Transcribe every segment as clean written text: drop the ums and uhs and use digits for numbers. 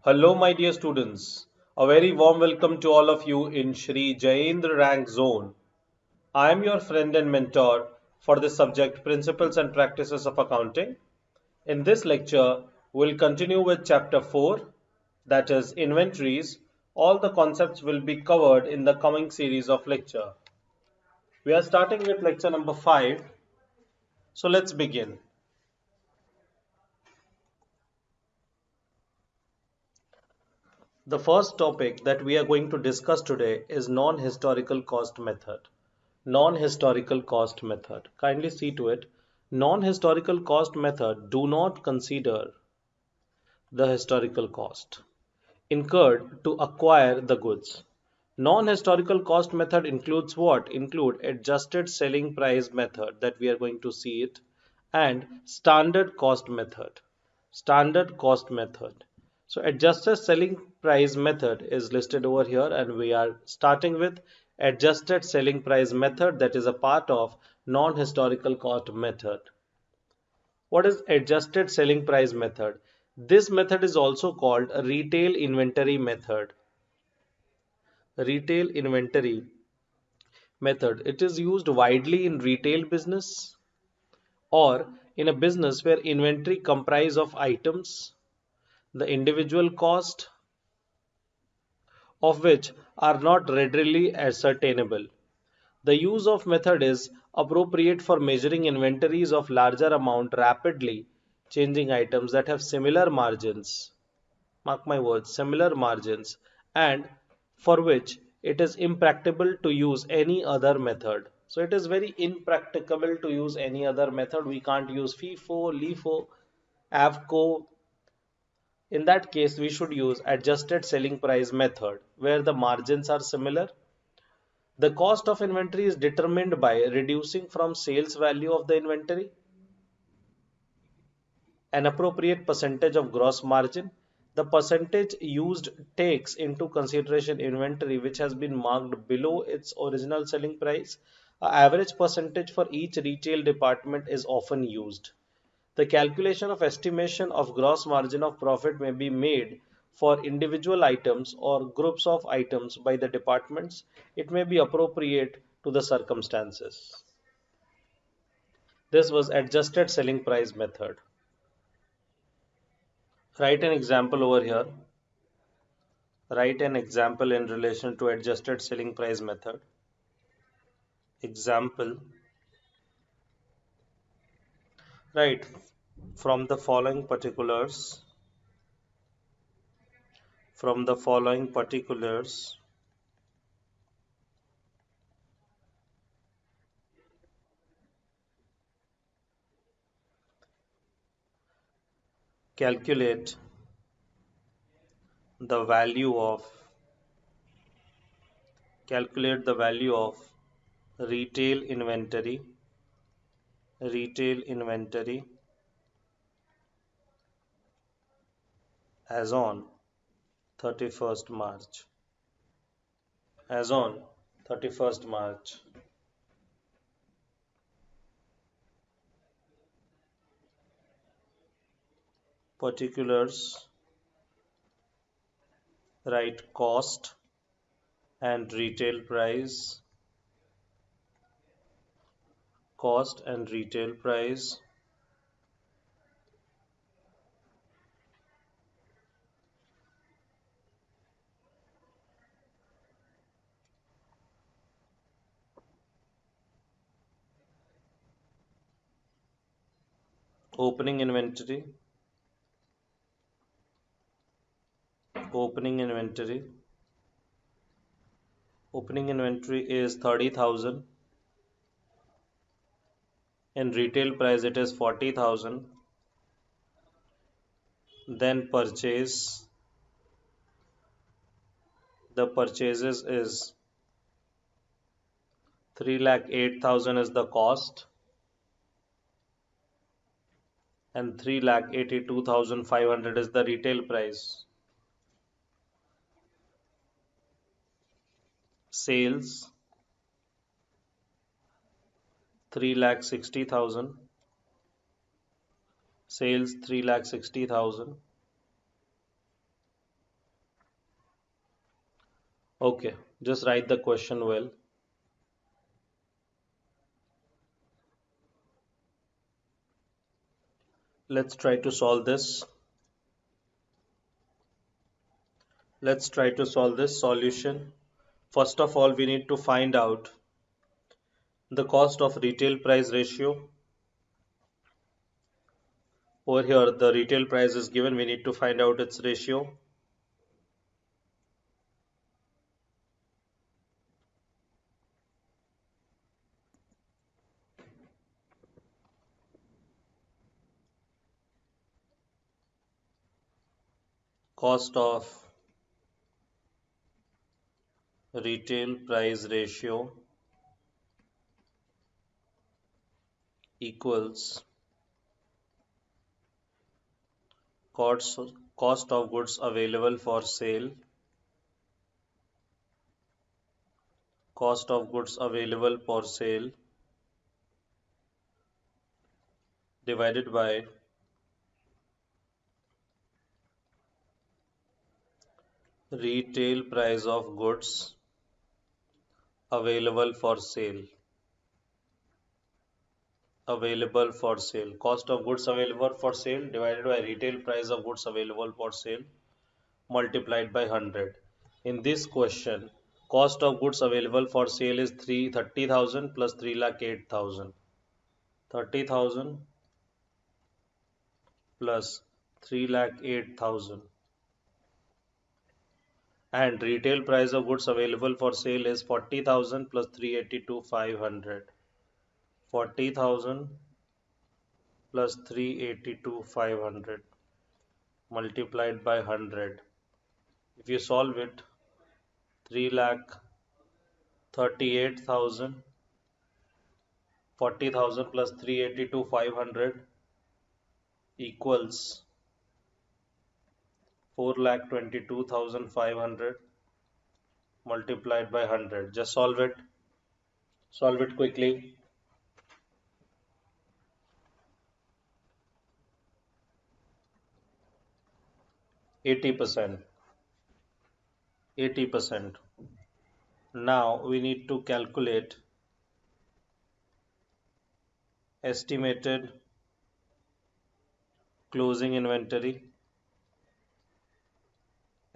Hello, my dear students. A very warm welcome to all of you in Shri Jayendra Rank Zone. I am your friend and mentor for this subject, Principles and Practices of Accounting. In this lecture, we'll continue with Chapter 4, that is Inventories. All the concepts will be covered in the coming series of lecture. We are starting with lecture number 5. So let's begin. The first topic that we are going to discuss today is non-historical cost method. Non-historical cost method. Kindly see to it. Non-historical cost method do not consider the historical cost incurred to acquire the goods. Non-historical cost method includes what? Include adjusted selling price method that we are going to see it and standard cost method. Standard cost method. So adjusted selling price method is listed over here and we are starting with adjusted selling price method that is a part of non-historical cost method. What is adjusted selling price method? This method is also called a retail inventory method. Retail inventory method. It is used widely in retail business or in a business where inventory comprise of items, the individual cost of which are not readily ascertainable. The use of method is appropriate for measuring inventories of larger amount rapidly changing items that have similar margins. Mark my words, similar margins, and for which it is impracticable to use any other method. So it is very impracticable to use any other method. We can't use FIFO, LIFO, AVCO. In that case, we should use adjusted selling price method where the margins are similar. The cost of inventory is determined by reducing from sales value of the inventory an appropriate percentage of gross margin. The percentage used takes into consideration inventory which has been marked below its original selling price. An average percentage for each retail department is often used. The calculation of estimation of gross margin of profit may be made for individual items or groups of items by the departments. It may be appropriate to the circumstances. This was adjusted selling price method. Write an example over here. Write an example in relation to adjusted selling price method. Example. Right. From the following particulars. From the following particulars. Calculate the value of calculate the value of retail inventory retail inventory as on 31st March as on 31st March. Particulars. Write cost and retail price. Cost and retail price. Opening inventory. Opening inventory. Opening inventory is 30,000. In retail price it is 40,000. Then purchase. The purchases is 3,08,000 is the cost and 3,82,500 is the retail price. Sales 3,60,000. Sales 3,60,000. Okay, just write the question well. Let's try to solve this. Let's try to solve this solution. First of all, we need to find out the cost of retail price ratio. Over here, the retail price is given. We need to find out its ratio. Cost of retail price ratio equals cost, cost of goods available for sale, cost of goods available for sale divided by retail price of goods available for sale. Available for sale. Cost of goods available for sale divided by retail price of goods available for sale multiplied by 100. In this question, cost of goods available for sale is 30,000 plus 3,08,000. 30,000 plus 3,08,000. And retail price of goods available for sale is 40,000 plus 382,500. 40,000 plus 382,500 multiplied by 100. If you solve it, 3,38,000, 40,000 plus 382,500 equals 4,22,500 multiplied by 100. Just solve it. Solve it quickly. 80%. 80%. Now we need to calculate estimated closing inventory.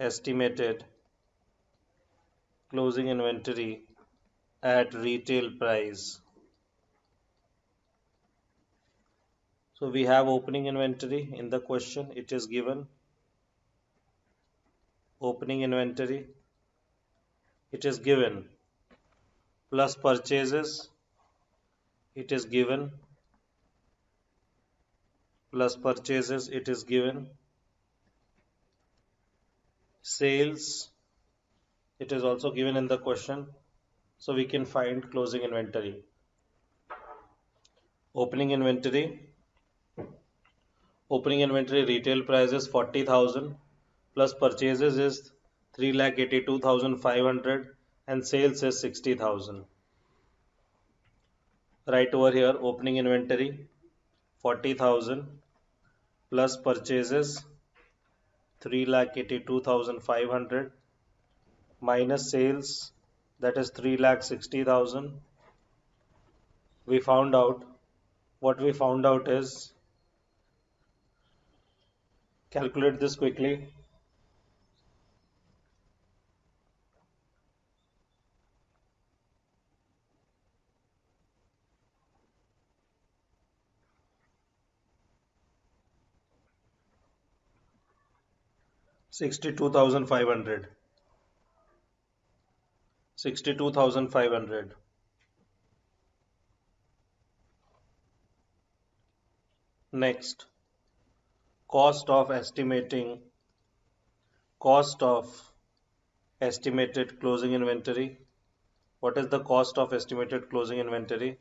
Estimated closing inventory at retail price. So we have opening inventory in the question. It is given opening inventory. It is given plus purchases. It is given plus purchases. It is given sales. It is also given in the question. So we can find closing inventory. Opening inventory. Opening inventory retail price is 40,000 plus purchases is 3,82,500 and sales is 60,000. Right over here, opening inventory 40,000 plus purchases 3,82,500 minus sales, that is 3,60,000. We found out, what we found out is, calculate this quickly, 62,500. 62,500. Next, cost of estimating, cost of estimated closing inventory. What is the cost of estimated closing inventory?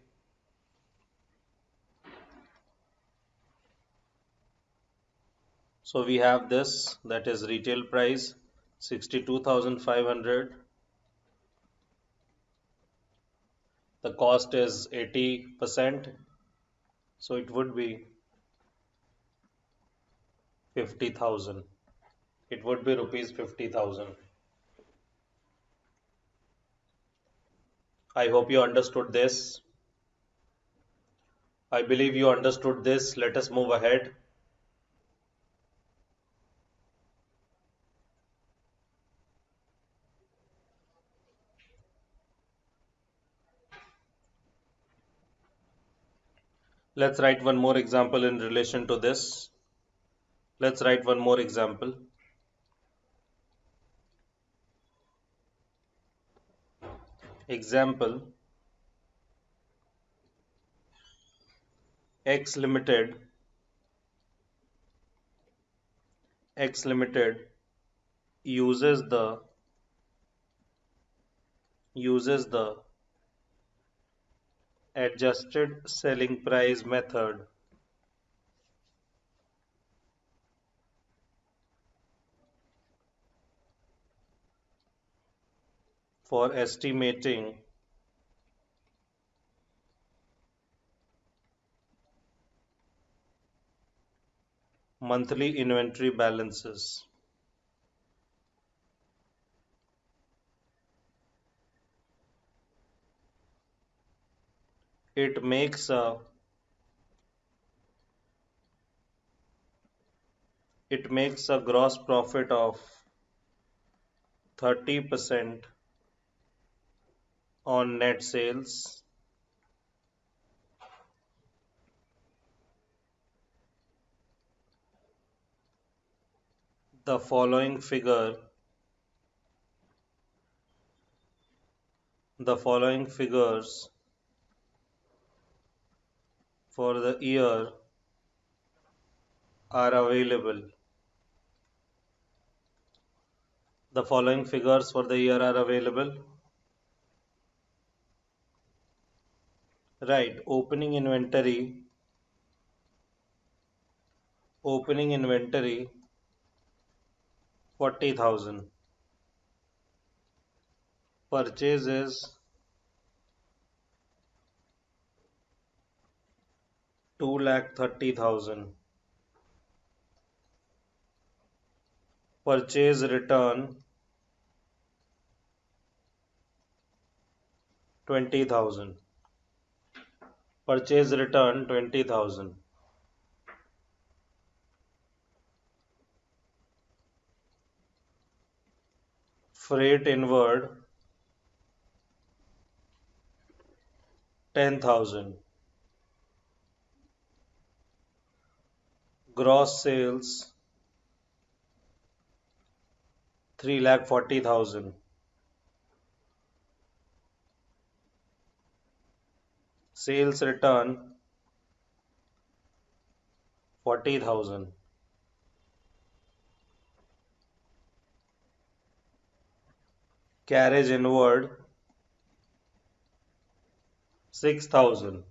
So we have this, that is retail price 62,500. The cost is 80%, so it would be 50,000. It would be rupees 50,000. I hope you understood this. I believe you understood this. Let us move ahead. Let's write one more example in relation to this. Let's write one more example. Example X Limited X Limited uses the adjusted selling price method for estimating monthly inventory balances. It makes a it makes a gross profit of 30% on net sales. The following figure the following figures for the year are available. The following figures for the year are available. Right, opening inventory 40,000. Purchases 2,30,000. Purchase return 20,000. Purchase return 20,000. Freight inward 10,000. Gross sales 3,40,000. Sales return 40,000. Carriage inward 6,000.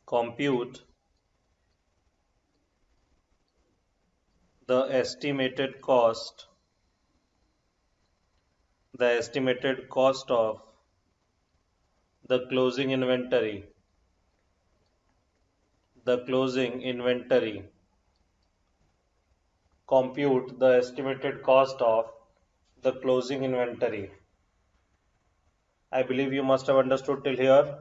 Compute the estimated cost of the closing inventory. The closing inventory. Compute the estimated cost of the closing inventory. I believe you must have understood till here.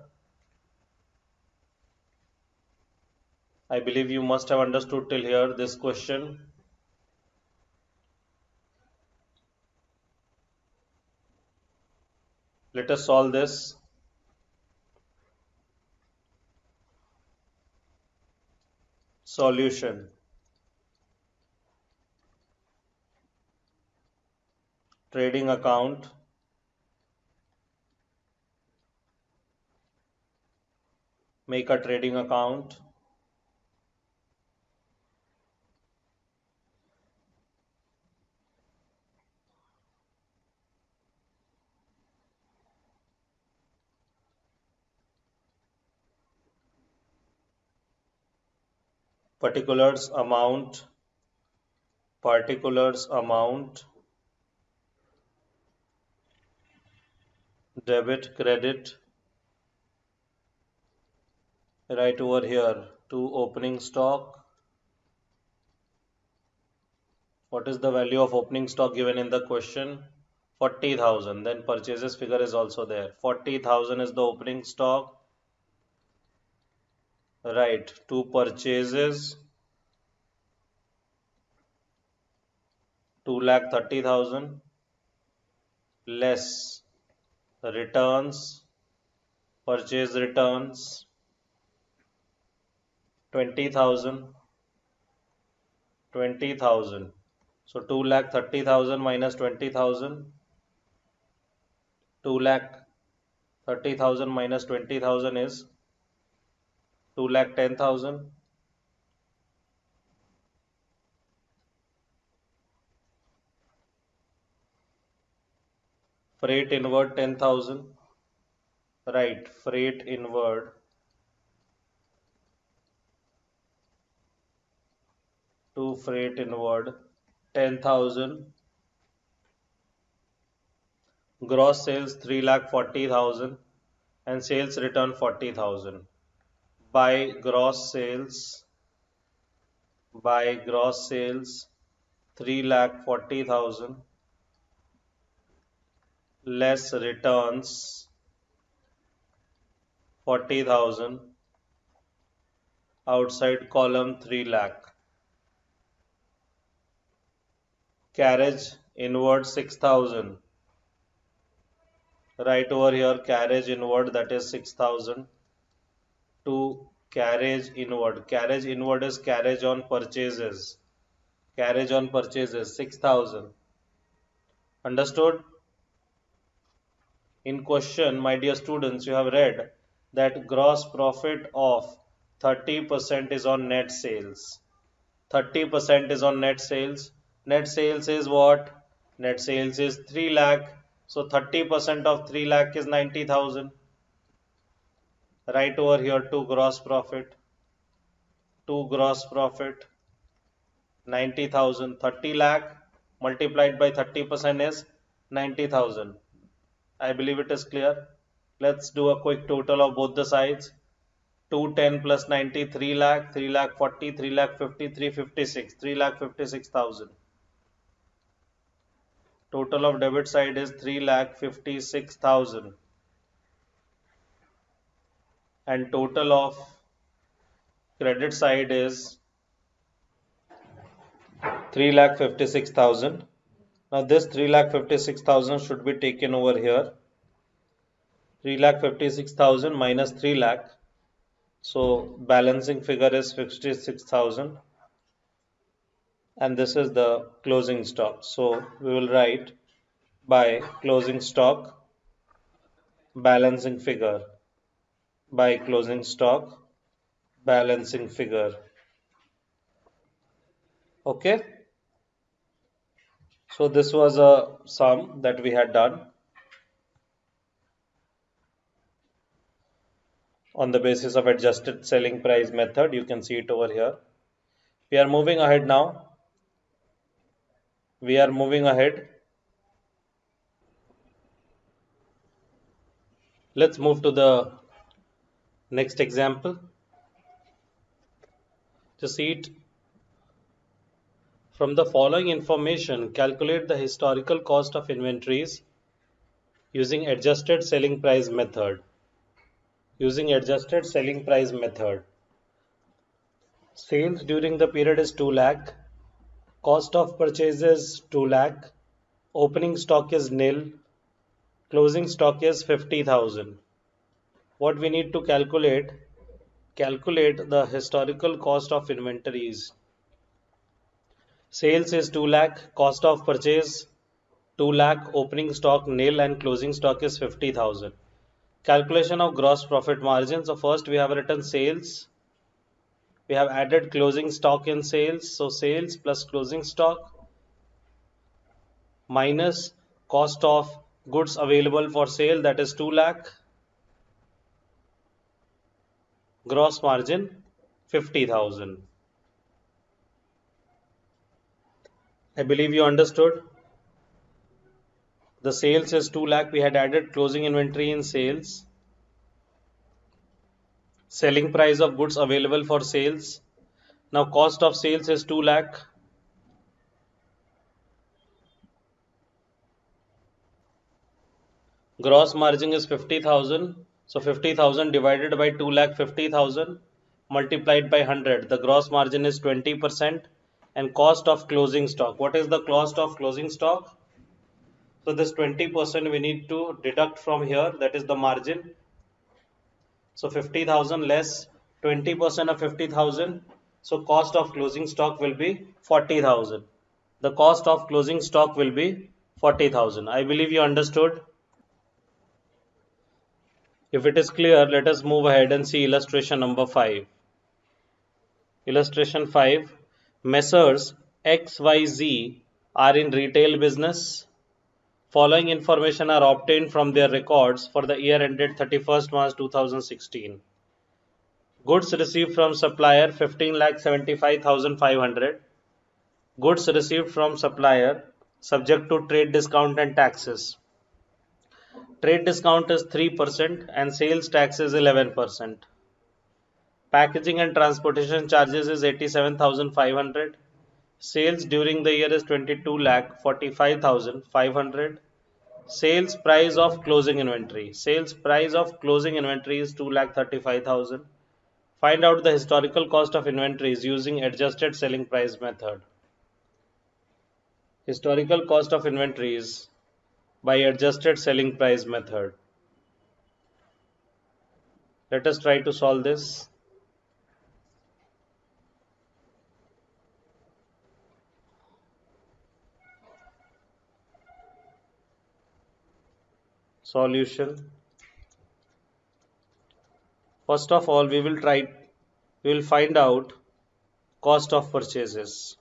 I believe you must have understood till here this question. Let us solve this. Solution. Trading account. Make a trading account. Particulars amount, debit, credit, right over here to opening stock, What is the value of opening stock given in the question? 40,000. Then purchases figure is also there. 40,000 is the opening stock. Right. To purchases 2,30,000 less returns, purchase returns 20,000, 20,000. So 2,30,000 minus 20,000, 2,30,000 minus 20,000 is 2,10,000. Freight inward 10,000. Right, freight inward to freight inward 10,000. Gross sales 3,40,000 and sales return 40,000. By gross sales, by gross sales 3,40,000 less returns 40,000, outside column 3 lakh. Carriage inward 6,000. Right over here, carriage inward, that is 6,000 to carriage inward. Carriage inward is carriage on purchases. Carriage on purchases 6,000. Understood? In question, my dear students, you have read that gross profit of 30% is on net sales. 30% is on net sales. Net sales is what? Net sales is 3 lakh. So 30% of 3 lakh is 90,000. Right over here to gross profit. To gross profit 90,000. 30 lakh multiplied by 30% is 90,000. I believe it is clear. Let's do a quick total of both the sides. 210 plus 90, 3 lakh, 3 lakh 40, 3 lakh 50, 356, 3 lakh 56,000. Total of debit side is 3,56,000 and total of credit side is 3,56,000. Now this 3,56,000 should be taken over here. 3,56,000 minus 3 lakh. So balancing figure is 56,000 and this is the closing stock. So we will write by closing stock balancing figure, by closing stock balancing figure. Okay, so this was a sum that we had done on the basis of adjusted selling price method. You can see it over here. We are moving ahead now. We are moving ahead. Let's move to the next example. To see it, from the following information, calculate the historical cost of inventories using adjusted selling price method. Using adjusted selling price method. Sales during the period is 2 lakh. Cost of purchase is 2 lakh. Opening stock is nil. Closing stock is 50,000. What we need to calculate? Calculate the historical cost of inventories. Sales is 2 lakh. Cost of purchase 2 lakh. Opening stock nil and closing stock is 50,000. Calculation of gross profit margin. So first we have written sales. We have added closing stock in sales. So sales plus closing stock minus cost of goods available for sale, that is 2 lakh. Gross margin 50,000. I believe you understood. The sales is 2 lakh. We had added closing inventory in sales. Selling price of goods available for sales. Now cost of sales is 2 lakh. Gross margin is 50,000. So 50,000 divided by 2,50,000 multiplied by 100. The gross margin is 20%. And cost of closing stock. What is the cost of closing stock? So this 20% we need to deduct from here. That is the margin. So 50,000 less 20% of 50,000. So cost of closing stock will be 40,000. The cost of closing stock will be 40,000. I believe you understood. If it is clear, let us move ahead and see illustration number 5. Illustration 5. Messrs. XYZ are in retail business. Following information are obtained from their records for the year ended 31st March 2016. Goods received from supplier 15,75,500. Goods received from supplier subject to trade discount and taxes. Trade discount is 3% and sales tax is 11%. Packaging and transportation charges is 87,500. Sales during the year is 22,45,500. Sales price of closing inventory. Sales price of closing inventory is 2,35,000. Find out the historical cost of inventories using adjusted selling price method. Historical cost of inventories by adjusted selling price method. Let us try to solve this. Solution. First of all, we will find out cost of purchases.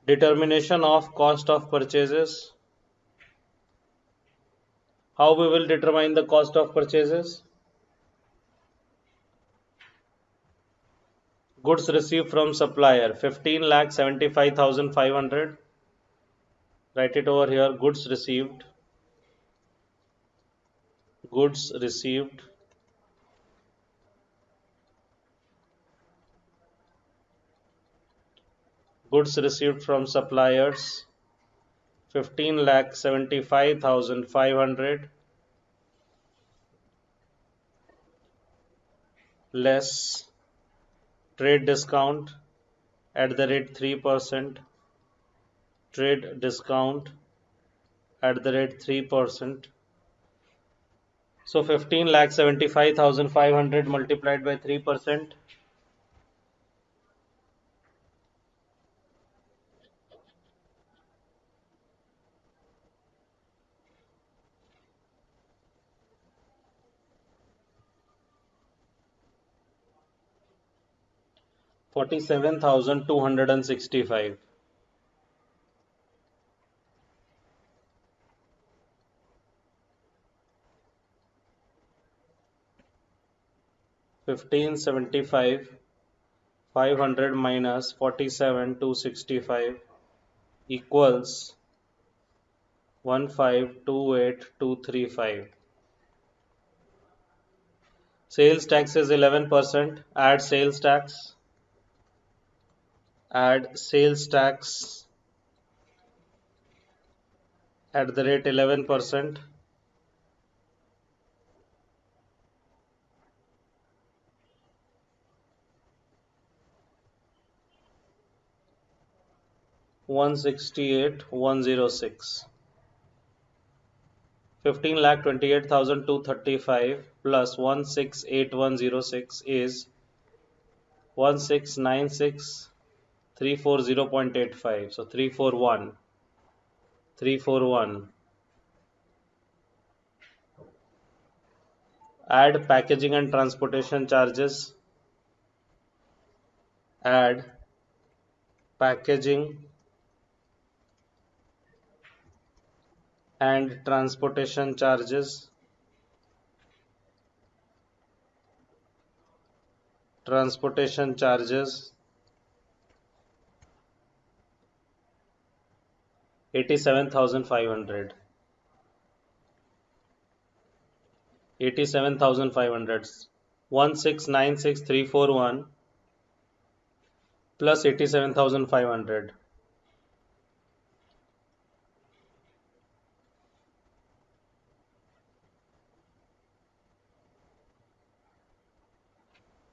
Determination of cost of purchases. How we will determine the cost of purchases? Goods received from supplier 15,75,500. Write it over here. Goods received. Goods received. Goods received from suppliers 15,75,500 less trade discount at the rate 3%. Trade discount at the rate 3%. So 15,75,500 multiplied by 3%. 47,265. 1575 500 minus 47 265 equals 1528235. Sales tax is 11%. Add sales tax. Add sales tax at the rate 11%. 168,106. 15,28,235 plus 168,106 is 1696,340.85. So 341. 341. Add packaging and transportation charges. Add packaging and transportation charges. Transportation charges 87,500. 87,500. 1696,341 plus 87,500.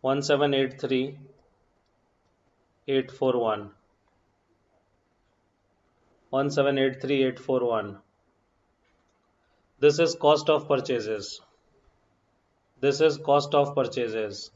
1783841. 1783841. This is cost of purchases. This is cost of purchases.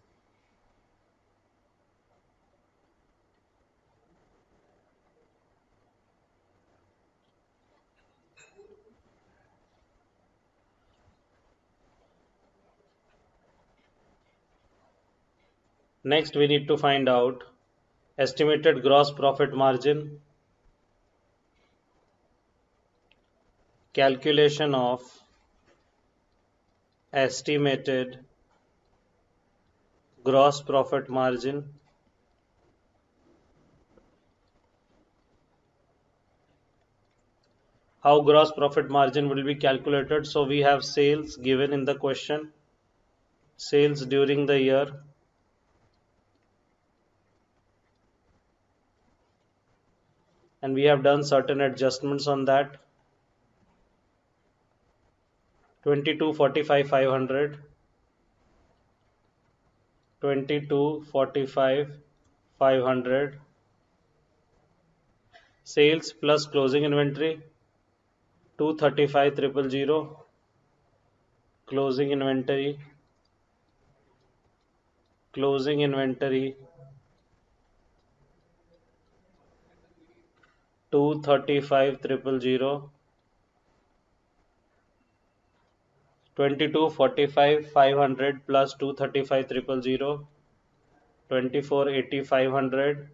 Next, we need to find out estimated gross profit margin, calculation of estimated gross profit margin, how gross profit margin will be calculated. So we have sales given in the question, sales during the year, and we have done certain adjustments on that. 22 45 500, 22 45 500, sales plus closing inventory 235,000, closing inventory, closing inventory 235,000, 22 45 500 plus 235,000, 2480,500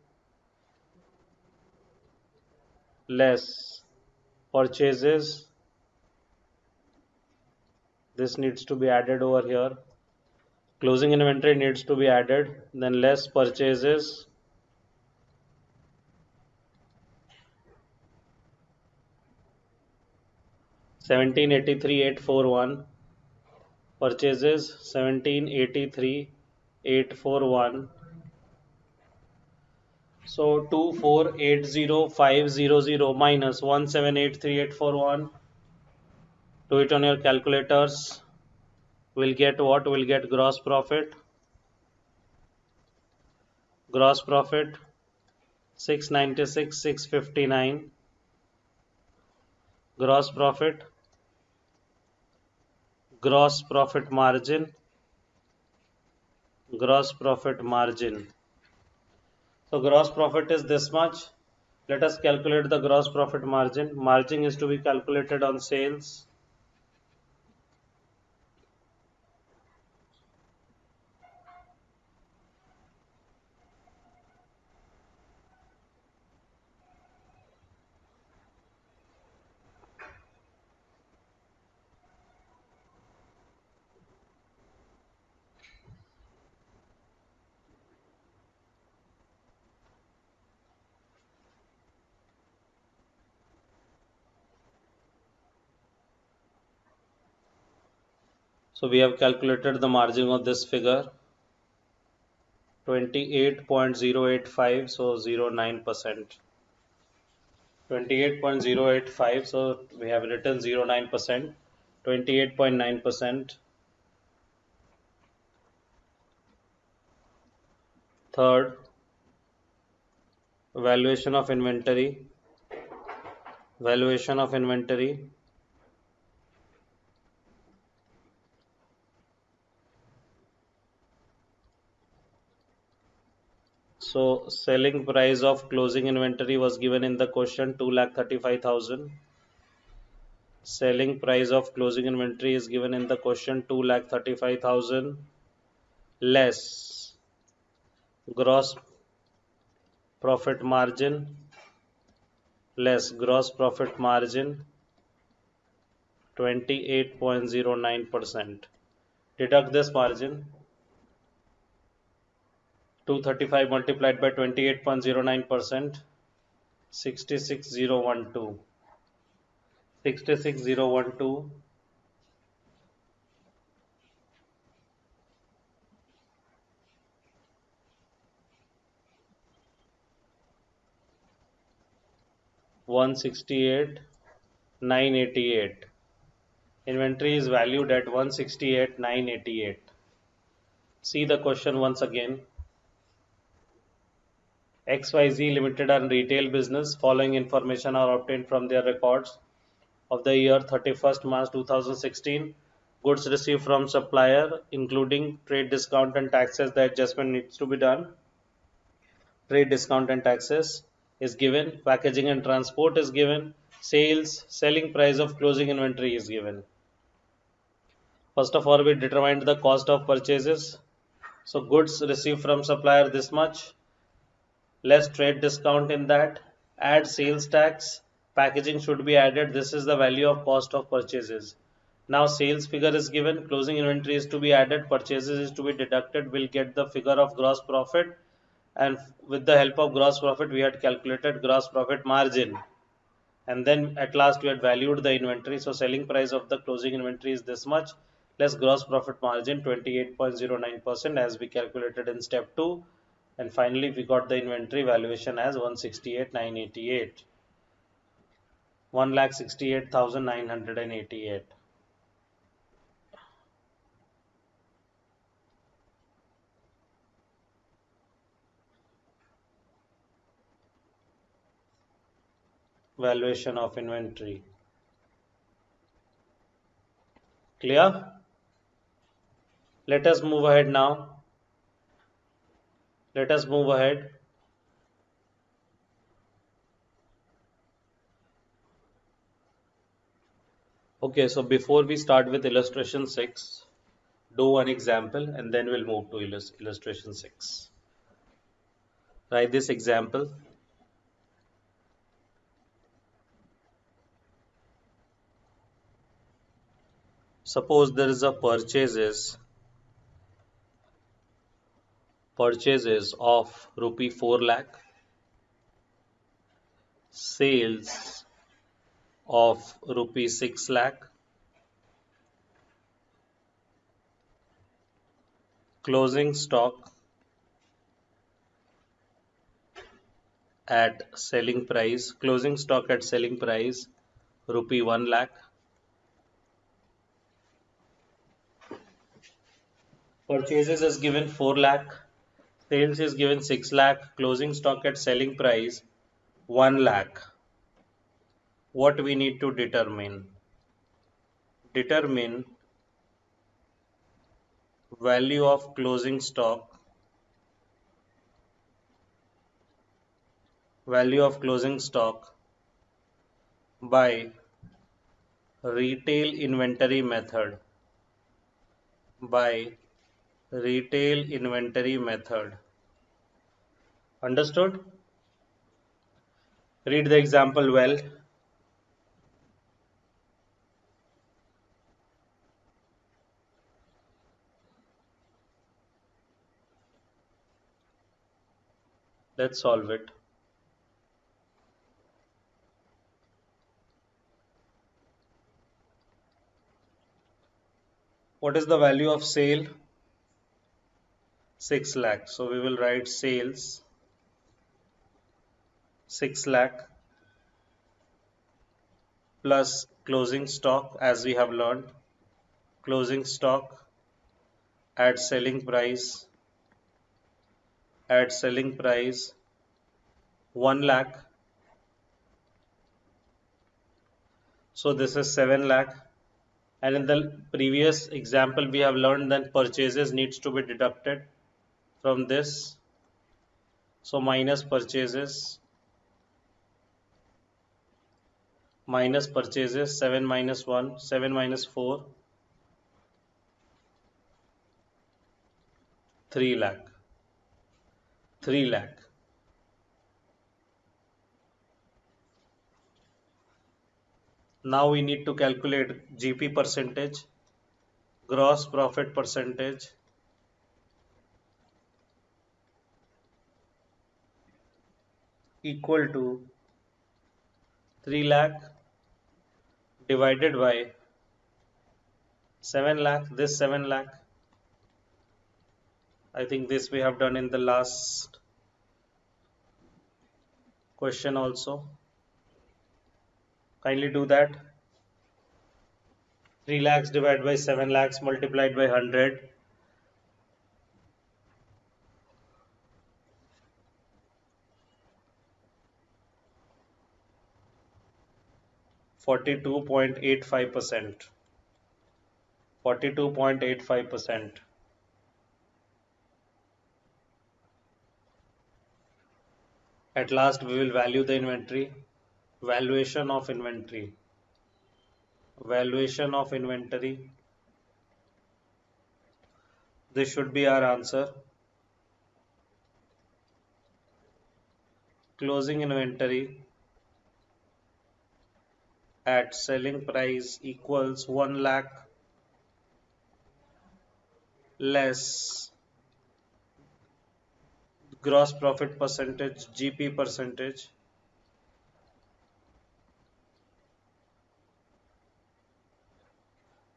less purchases. This needs to be added over here. Closing inventory needs to be added, then less purchases. Seventeen 841 purchases 1783,841. So 2480500 minus 1783841. Do it on your calculators. We'll get what? We'll get gross profit. Gross profit 696 659. Gross profit. Gross profit margin. Gross profit margin. So gross profit is this much. Let us calculate the gross profit margin. Margin is to be calculated on sales. So we have calculated the margin of this figure 28.085, so 0.9%. 28.085, so we have written 0.9%, 28.9%. Third, valuation of inventory, valuation of inventory. So selling price of closing inventory was given in the question 2,35,000. Selling price of closing inventory is given in the question 2,35,000 less gross profit margin, less gross profit margin 28.09%. Deduct this margin. 235 multiplied by 28.09%, 66,012. 66,012. 168,988. Inventory is valued at 168,988. See the question once again. XYZ Limited are retail business. Following information are obtained from their records of the year 31st March 2016. Goods received from supplier, including trade discount and taxes. The adjustment needs to be done. Trade discount and taxes is given. Packaging and transport is given. Sales, selling price of closing inventory is given. First of all, we determined the cost of purchases. So goods received from supplier this much, less trade discount in that, add sales tax, packaging should be added. This is the value of cost of purchases. Now sales figure is given, closing inventory is to be added, purchases is to be deducted. We'll get the figure of gross profit, and with the help of gross profit we had calculated gross profit margin, and then at last we had valued the inventory. So selling price of the closing inventory is this much, less gross profit margin 28.09% as we calculated in step 2, and finally we got the inventory valuation as 168,988, 1,68,988. Valuation of inventory. Clear? Let us move ahead now. Let us move ahead. Okay, so before we start with illustration 6, do one example and then we'll move to illustration 6. Write this example. Suppose there is a purchases of rupee 4 lakh, sales of rupee 6 lakh, closing stock at selling price, rupee 1 lakh. Purchases is given 4 lakh, sales is given 6 lakh, closing stock at selling price 1 lakh. What we need to determine? Determine value of closing stock by retail inventory method. Understood? Read the example well. Let's solve it. What is the value of sale? 6 lakh. So we will write sales 6 lakh plus closing stock, as we have learned. Closing stock at selling price 1 lakh. So this is 7 lakh. And in the previous example we have learned that purchases needs to be deducted from this. So minus purchases, 7 minus 1, 7 minus 4, 3 lakh. Now we need to calculate GP percentage, gross profit percentage, equal to 3 lakh divided by 7 lakh. This 7 lakh, I think this we have done in the last question also. Kindly do that. 3 lakhs divided by 7 lakhs multiplied by 100. 42.85%. 42.85%. At last, we will value the inventory. Valuation of inventory. Valuation of inventory. This should be our answer. Closing inventory at selling price equals 1 lakh less gross profit percentage, GP percentage,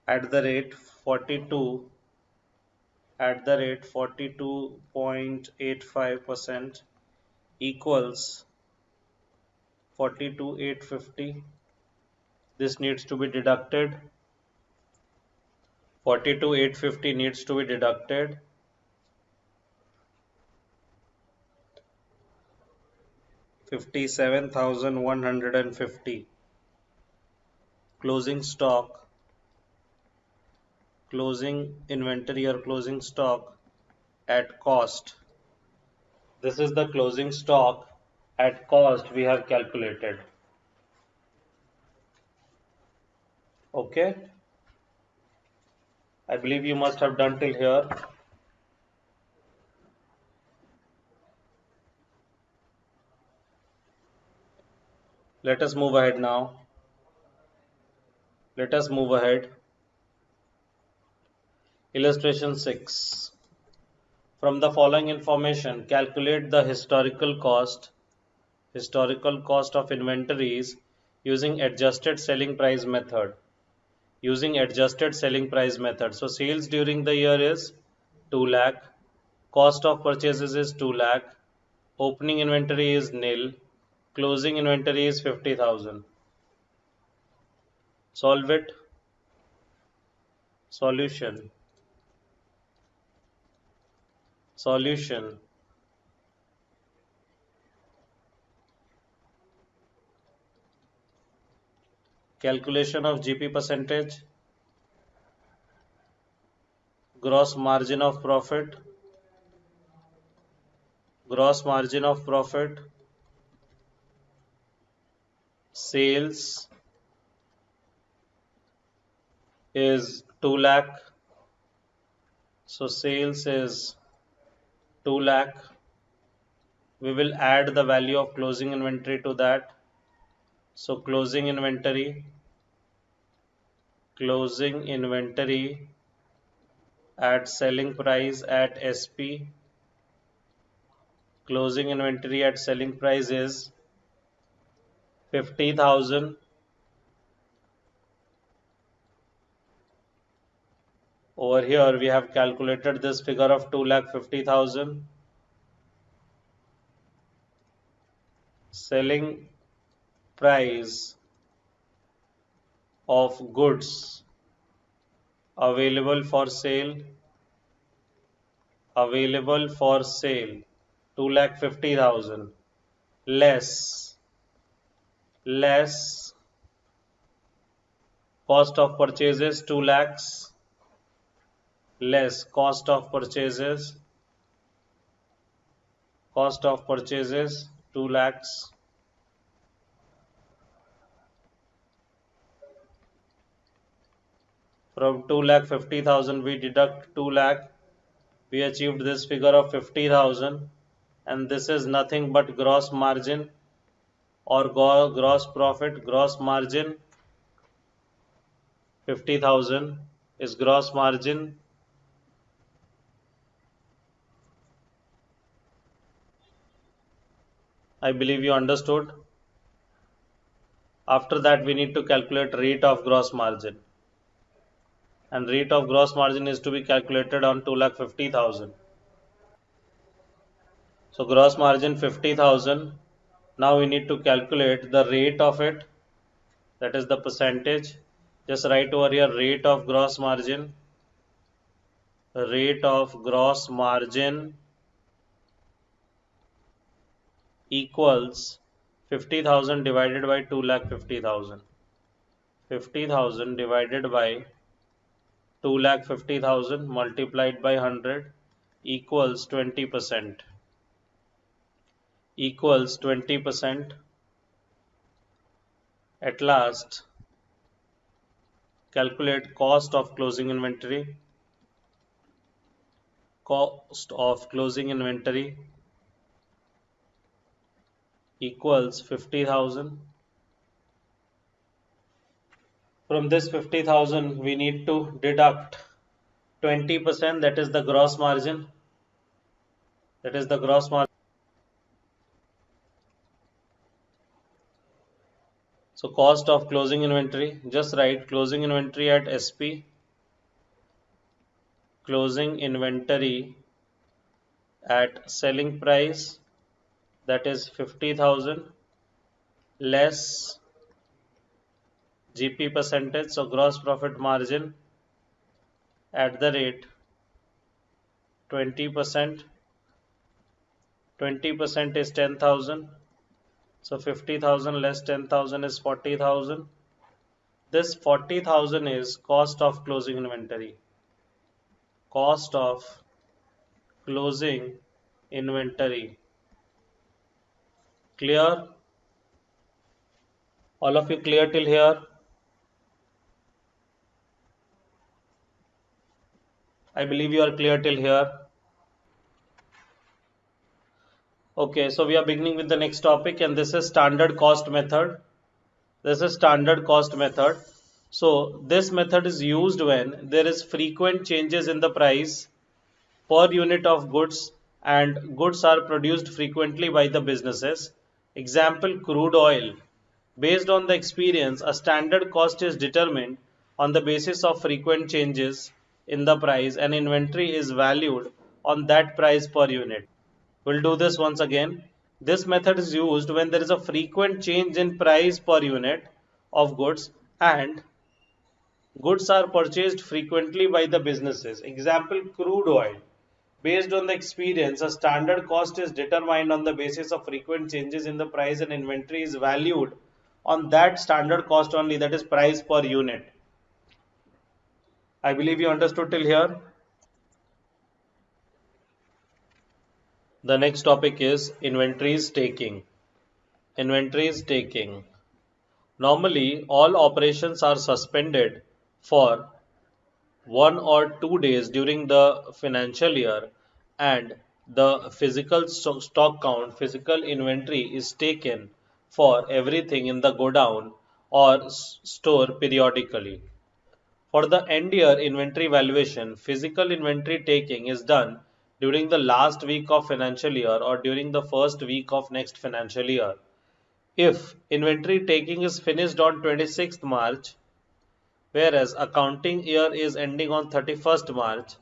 at the rate 42 at the rate 42.85% equals 42,850. This needs to be deducted. 42,850 needs to be deducted. 57,150. Closing stock, closing inventory or closing stock at cost. This is the closing stock at cost we have calculated. Okay, I believe you must have done till here. Let us move ahead now. Let us move ahead. Illustration 6. From the following information, calculate the historical cost of inventories using adjusted selling price method. Using adjusted selling price method. So sales during the year is 2 lakh. Cost of purchases is 2 lakh. Opening inventory is nil. Closing inventory is 50,000. Solve it. Solution. Solution. Calculation of GP percentage. Gross margin of profit. Gross margin of profit. Sales is 2 lakh. So sales is 2 lakh. We will add the value of closing inventory to that. So closing inventory at selling price at SP. Closing inventory at selling price is 50,000. Over here we have calculated this figure of 2,50,000. Selling price of goods available for sale 2,50,000 less cost of purchases 2 lakhs less cost of purchases 2 lakhs. From 2,50,000 we deduct 2 lakh. We achieved this figure of 50,000, and this is nothing but gross margin or gross profit. Gross margin 50,000 is gross margin. I believe you understood. After that we need to calculate rate of gross margin, and rate of gross margin is to be calculated on 2,50,000. So gross margin 50,000. Now we need to calculate the rate of it. that is the percentage. Just write over here rate of gross margin. Rate of gross margin equals 50,000 divided by 2,50,000. 50,000 divided by 2,50,000 multiplied by 100 equals 20%. Equals 20%. At last, calculate cost of closing inventory. Cost of closing inventory equals 50,000. From this 50,000, we need to deduct 20%, that is the gross margin. That is the gross margin. So cost of closing inventory, just write closing inventory at SP. Closing inventory at selling price, that is 50,000 less GP percentage, so gross profit margin at the rate 20%. 20% is 10,000. So 50,000 less 10,000 is 40,000. This 40,000 is cost of closing inventory. Cost of closing inventory. Clear? All of you clear till here? I believe you are clear till here. Okay, so we are beginning with the next topic, and this is standard cost method. This is standard cost method. So this method is used when there is frequent changes in the price per unit of goods and goods are produced frequently by the businesses. Example, crude oil. Based on the experience, a standard cost is determined on the basis of frequent changes in the price, and inventory is valued on that price per unit. We'll do this once again. This method is used when there is a frequent change in price per unit of goods and goods are purchased frequently by the businesses. Example, crude oil. Based on the experience, a standard cost is determined on the basis of frequent changes in the price, and inventory is valued on that standard cost only, that is price per unit. I believe you understood till here. The next topic is inventories taking. Inventories taking. Normally, all operations are suspended for 1 or 2 days during the financial year, and the physical stock count, physical inventory is taken for everything in the godown or store periodically. For the end year inventory valuation, physical inventory taking is done during the last week of financial year or during the first week of next financial year. If inventory taking is finished on 26th March, whereas accounting year is ending on 31st March,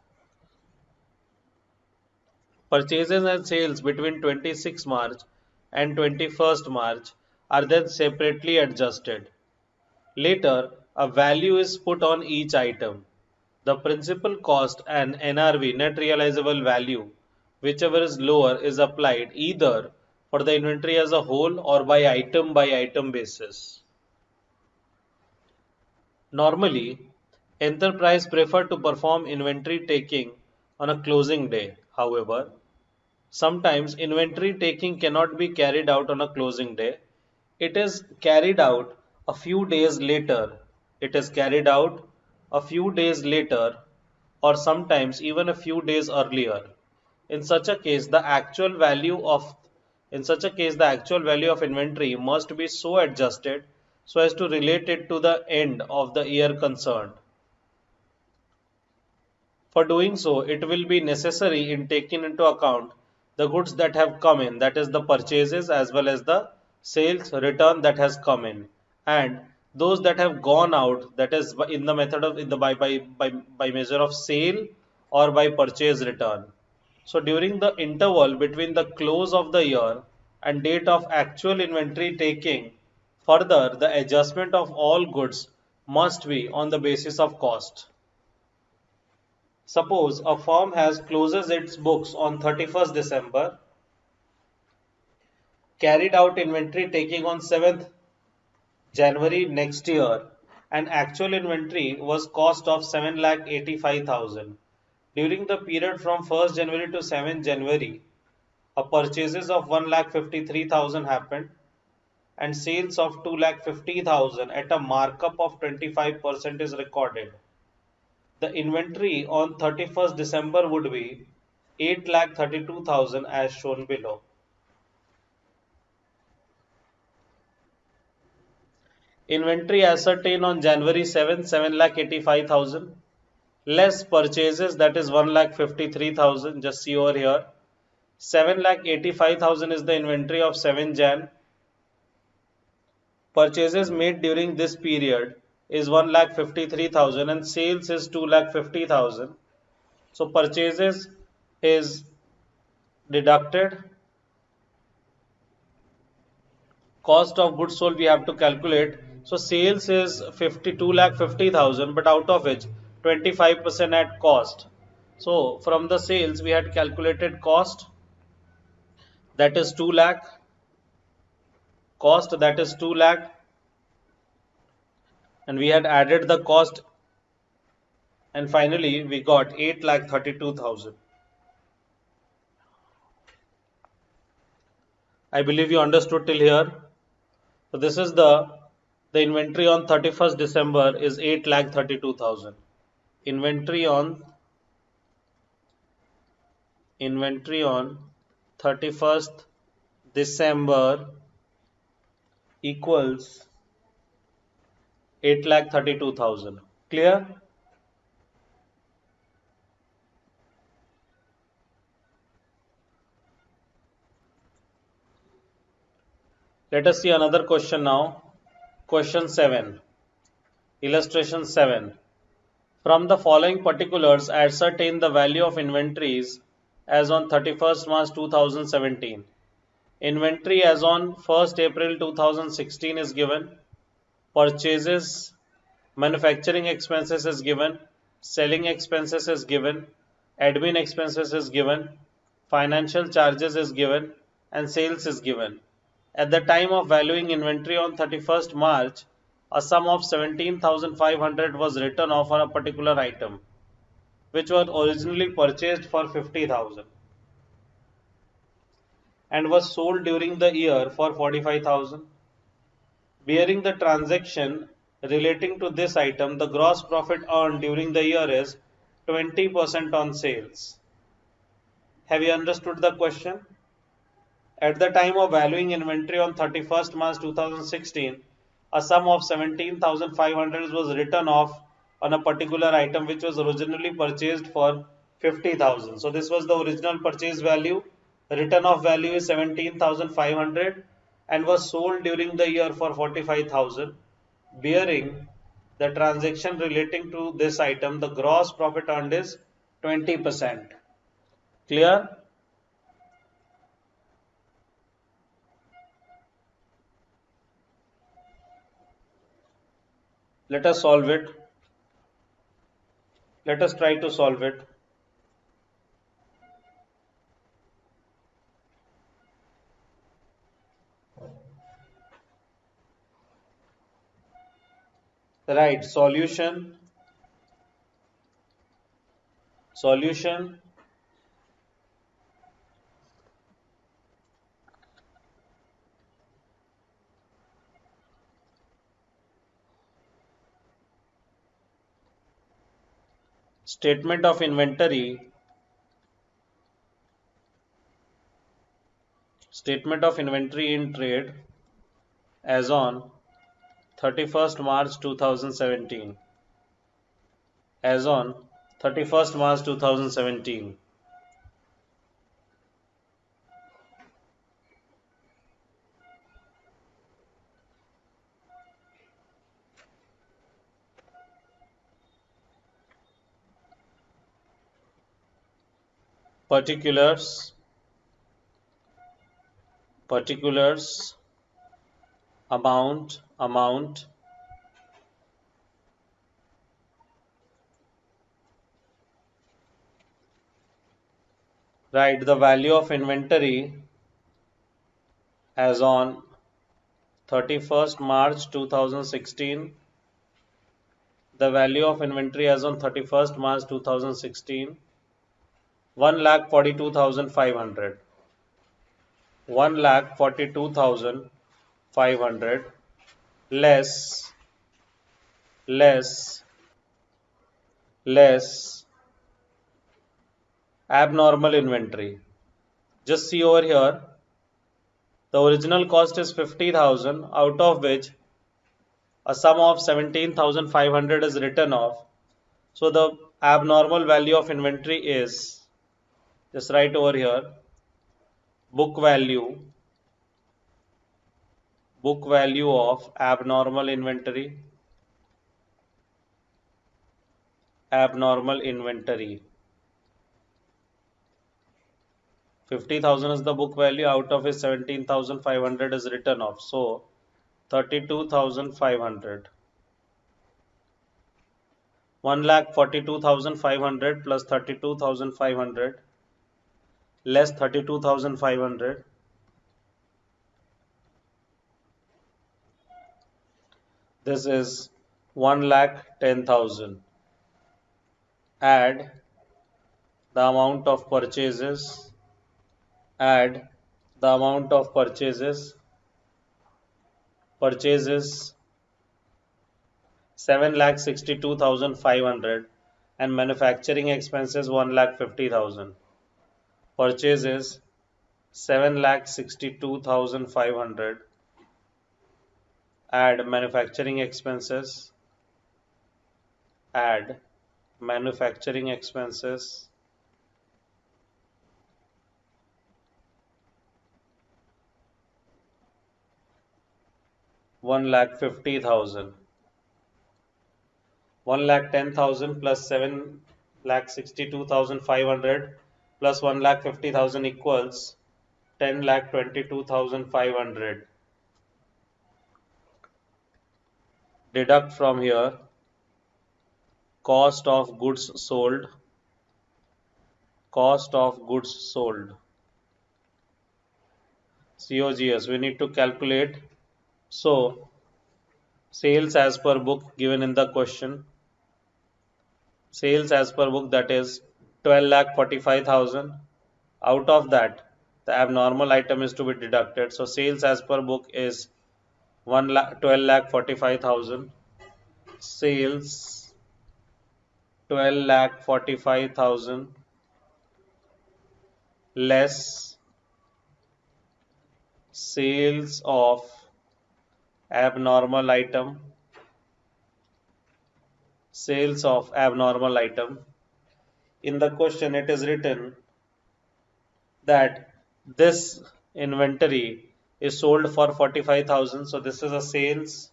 purchases and sales between 26th March and 21st March are then separately adjusted. Later, a value is put on each item. The principal cost and NRV, net realizable value, whichever is lower, is applied either for the inventory as a whole or by item basis. Normally, enterprise prefer to perform inventory taking on a closing day. However, sometimes inventory taking cannot be carried out on a closing day. It is carried out a few days later. It is carried out a few days later or sometimes even a few days earlier. In such a case, the actual value of inventory must be so adjusted so as to relate it to the end of the year concerned. For doing so, it will be necessary in taking into account the goods that have come in, that is the purchases as well as the sales return that has come in, and those that have gone out, that is in the method of in the by measure of sale or by purchase return. So during the interval between the close of the year and date of actual inventory taking Further, the adjustment of all goods must be on the basis of cost. Suppose a firm has closes its books on 31st December, carried out inventory taking on 7th January next year, and actual inventory was cost of 7,85,000. During the period from 1st January to 7th January, a purchases of 1,53,000 happened and sales of 2,50,000 at a markup of 25% is recorded. The inventory on 31st December would be 8,32,000 as shown below. Inventory ascertained on January 7th, 7,85,000. Less purchases, that is 1,53,000. Just see over here. 7,85,000 is the inventory of 7 Jan. Purchases made during this period is 1,53,000 and sales is 2,50,000. So purchases is deducted. Cost of goods sold we have to calculate. So sales is 52,50,000, but out of which 25% at cost. So from the sales we had calculated cost, that is 2 lakh, cost that is 2 lakh, and we had added the cost, and finally we got 8,32,000. I believe you understood till here. So this is the inventory on 31st December is 8,32,000. Inventory on 31st December equals 8,32,000. Clear? Let us see another question now. Question 7. Illustration 7. From the following particulars, ascertain the value of inventories as on 31st March 2017. Inventory as on 1st April 2016 is given. Purchases, manufacturing expenses is given. Selling expenses is given. Admin expenses is given. Financial charges is given. And sales is given. At the time of valuing inventory on 31st March, a sum of 17,500 was written off on a particular item, which was originally purchased for 50,000 and was sold during the year for 45,000. Bearing the transaction relating to this item, the gross profit earned during the year is 20% on sales. Have you understood the question? At the time of valuing inventory on 31st March 2016, a sum of 17,500 was written off on a particular item which was originally purchased for 50,000. So this was the original purchase value. The written off value is 17,500 and was sold during the year for 45,000. Bearing the transaction relating to this item, the gross profit earned is 20%. Clear? Let us solve it. Let us try to solve it. Right, solution. Statement of inventory. Statement of inventory in trade as on 31st March 2017. As on 31st March 2017. Particulars amount, right, the value of inventory as on 31st March 2016, the value of inventory as on 31st March 2016, 1,42,500, 1,42,500 less, less, less abnormal inventory. Just see over here, the original cost is 50,000, out of which a sum of 17,500 is written off. So the abnormal value of inventory is, just write over here, book value, book value of abnormal inventory, abnormal inventory. 50,000 is the book value, out of it 17,500 is written off. So 32,500. 1,42,500 plus 32,500 less 32,500. This is 1,10,000. Add the amount of purchases. Add the amount of purchases. Purchases 7,62,500 and manufacturing expenses 1,50,000. Purchases 7,62,500. Add manufacturing expenses. Add manufacturing expenses 1,50,000. 1,10,000 plus 7,62,500 plus 1,50,000 equals 10,22,500. Deduct from here cost of goods sold, cost of goods sold. COGS we need to calculate. So sales as per book given in the question, sales as per book, that is 12,45,000. Out of that the abnormal item is to be deducted. So sales as per book is 12,45,000. Sales 12,45,000 less sales of abnormal item, sales of abnormal item. In the question it is written that this inventory is sold for 45,000. So this is a sales.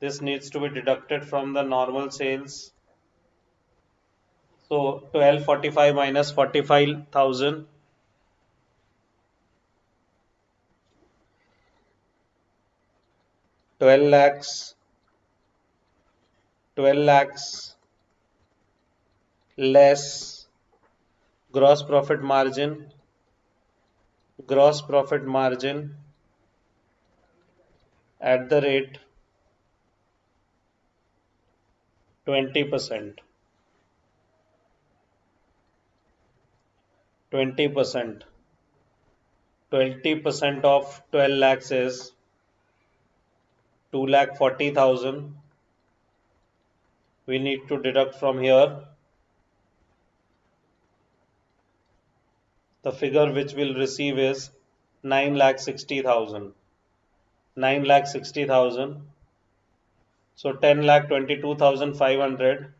This needs to be deducted from the normal sales. So 1245 minus 45,000. 12 lakhs. 12 lakhs less gross profit margin. Gross profit margin at the rate 20%. 20%. 20% of 12 lakhs is 2,40,000. We need to deduct from here the figure which we'll receive is 9,60,000. 9,60,000. So 10,22,500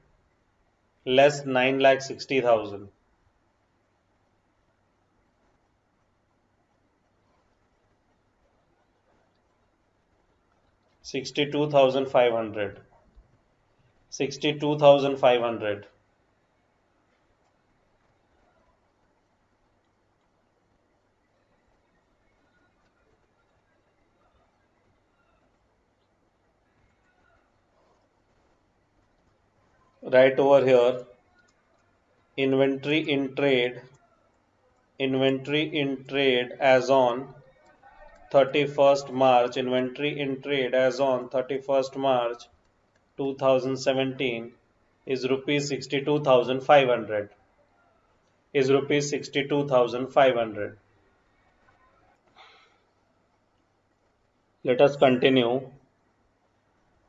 less 9,60,000. 62,500. 62,500. Right over here, inventory in trade, inventory in trade as on 31st March, inventory in trade as on 31st March 2017 is rupees 62,500. Is rupees 62,500. Let us continue.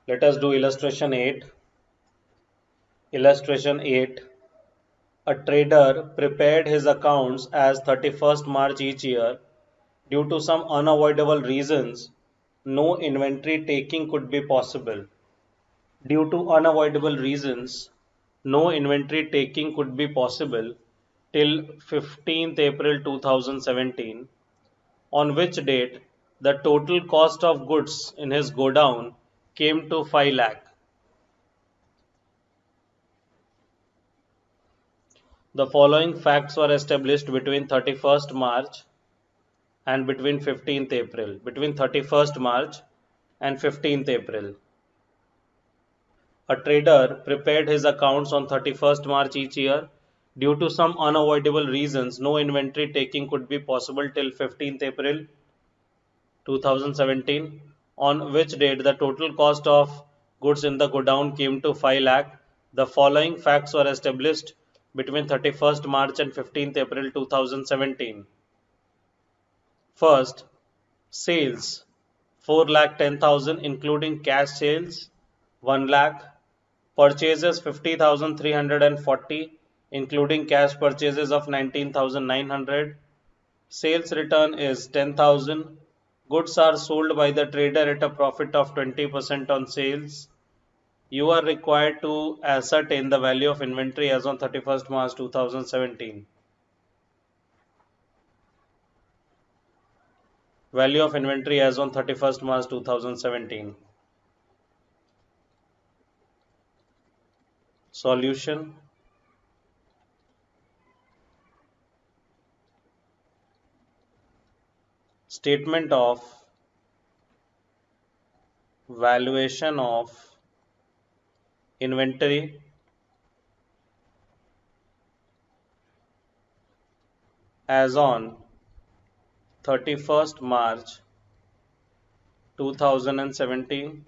Let us do illustration 8. Illustration 8. A trader prepared his accounts as 31st March each year. Due to some unavoidable reasons, no inventory taking could be possible. Due to unavoidable reasons, no inventory taking could be possible till 15th April 2017, on which date the total cost of goods in his godown came to 5 lakh. The following facts were established between 31st March and between 15th April. Between 31st March and 15th April. A trader prepared his accounts on 31st March each year. Due to some unavoidable reasons, no inventory taking could be possible till 15th April 2017, on which date the total cost of goods in the godown came to 5 lakh. The following facts were established between 31st March and 15th April 2017. First, sales 4 lakh 10,000 including cash sales 1 lakh. Purchases 50,340 including cash purchases of 19,900. Sales return is 10,000. Goods are sold by the trader at a profit of 20% on sales. You are required to ascertain the value of inventory as on 31st March 2017. Value of inventory as on 31st March 2017. Solution. Statement of valuation of inventory as on 31st March 2017.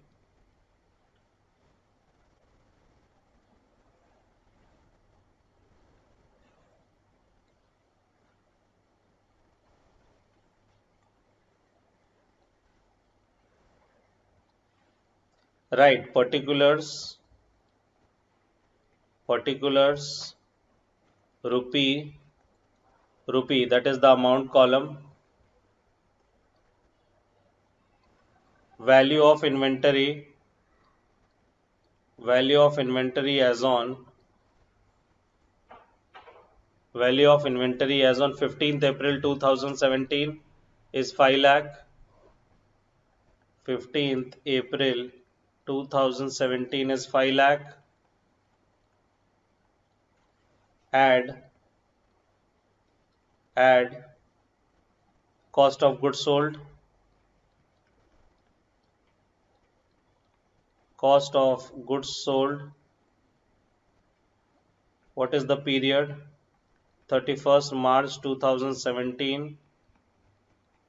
Right, particulars rupee, that is the amount column. Value of inventory as on 15th April 2017 is 5 lakh. 15th April 2017 is 5 lakh. Add cost of goods sold. Cost of goods sold. What is the period? 31st March 2017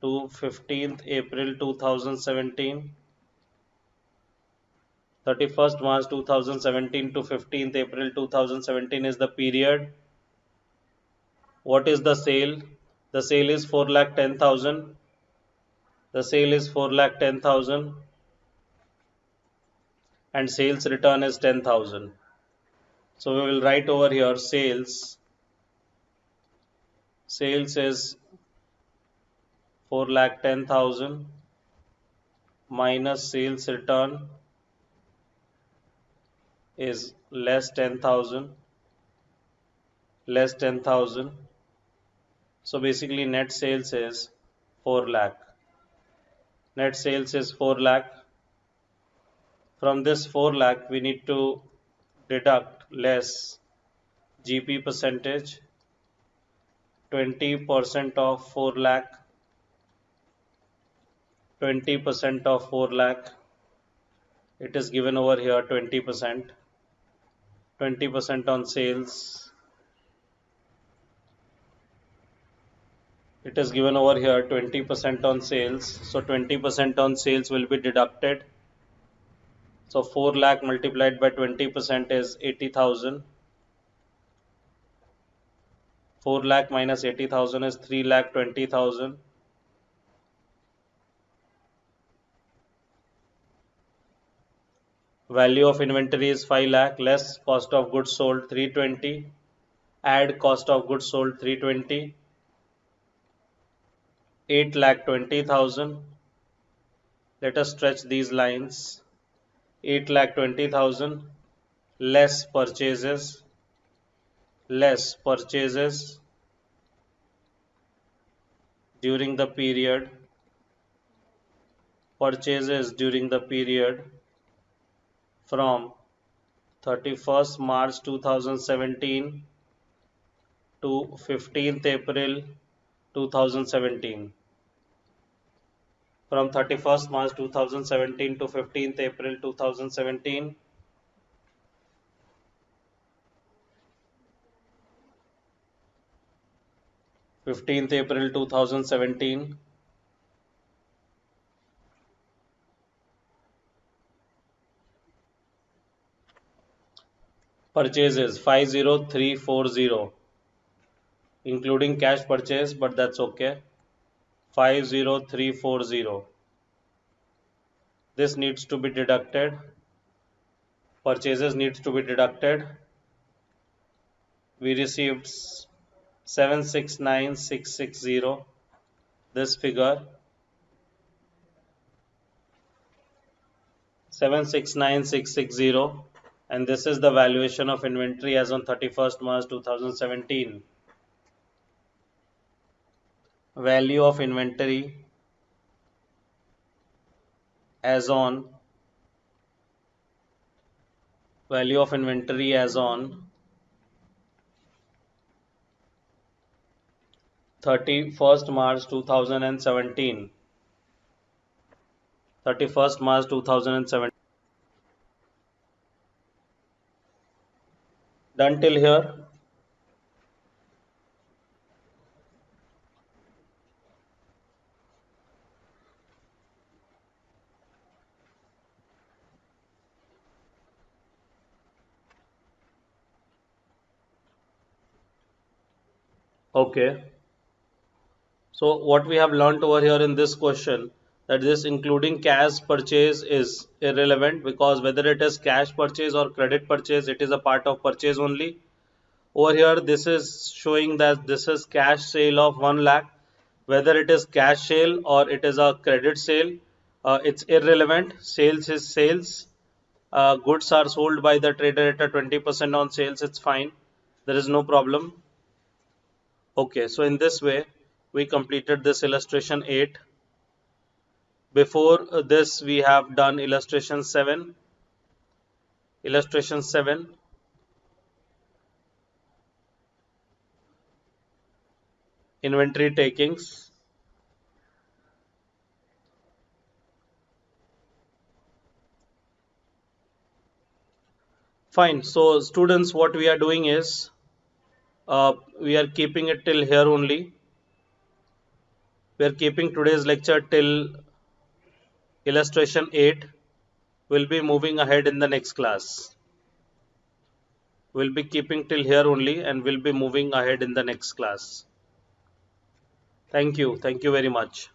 to 15th April 2017. 31st March 2017 to 15th April 2017 is the period. What is the sale? The sale is 4 lakh 10,000. The sale is 4 lakh 10,000 and sales return is 10,000. So we will write over here sales. Sales is 4 lakh 10,000 minus sales return is less 10,000. So basically net sales is 4 lakh. Net sales is 4 lakh. From this 4 lakh we need to deduct less GP percentage. 20% of 4 lakh. 20% of 4 lakh. It is given over here 20%. 20% on sales. It is given over here 20% on sales. So 20% on sales will be deducted. So 4 lakh multiplied by 20% is 80,000. 4 lakh minus 80,000 is 3 lakh 20,000. Value of inventory is 5 lakh less cost of goods sold 320. Add cost of goods sold 320. 8 lakh 20,000. Let us stretch these lines. 8 lakh 20,000 less purchases during the period from 31st March 2017 to 15th April 2017. From 31st March 2017 to 15th April 2017. April 2017. Purchases 50340, including cash purchase, but that's okay. 50340. This needs to be deducted. Purchases needs to be deducted. We received 769660. This figure 769660, and this is the valuation of inventory as on 31st March 2017. Value of inventory as on 31st March 2017. 31st March 2017. Done till here? Okay. So what we have learnt over here in this question, that this including cash purchase is irrelevant, because whether it is cash purchase or credit purchase, it is a part of purchase only. Over here this is showing that this is cash sale of 1 lakh. Whether it is cash sale or it is a credit sale, it's irrelevant. Sales is sales. Goods are sold by the trader at a 20% on sales, it's fine, there is no problem. Okay, so in this way we completed this illustration 8. Before this we have done illustration 7. Inventory takings. Fine. So students, what we are doing is we are keeping it till here only. We are keeping today's lecture till illustration 8. We'll be moving ahead in the next class. We'll be keeping till here only and we'll be moving ahead in the next class. Thank you. Thank you very much.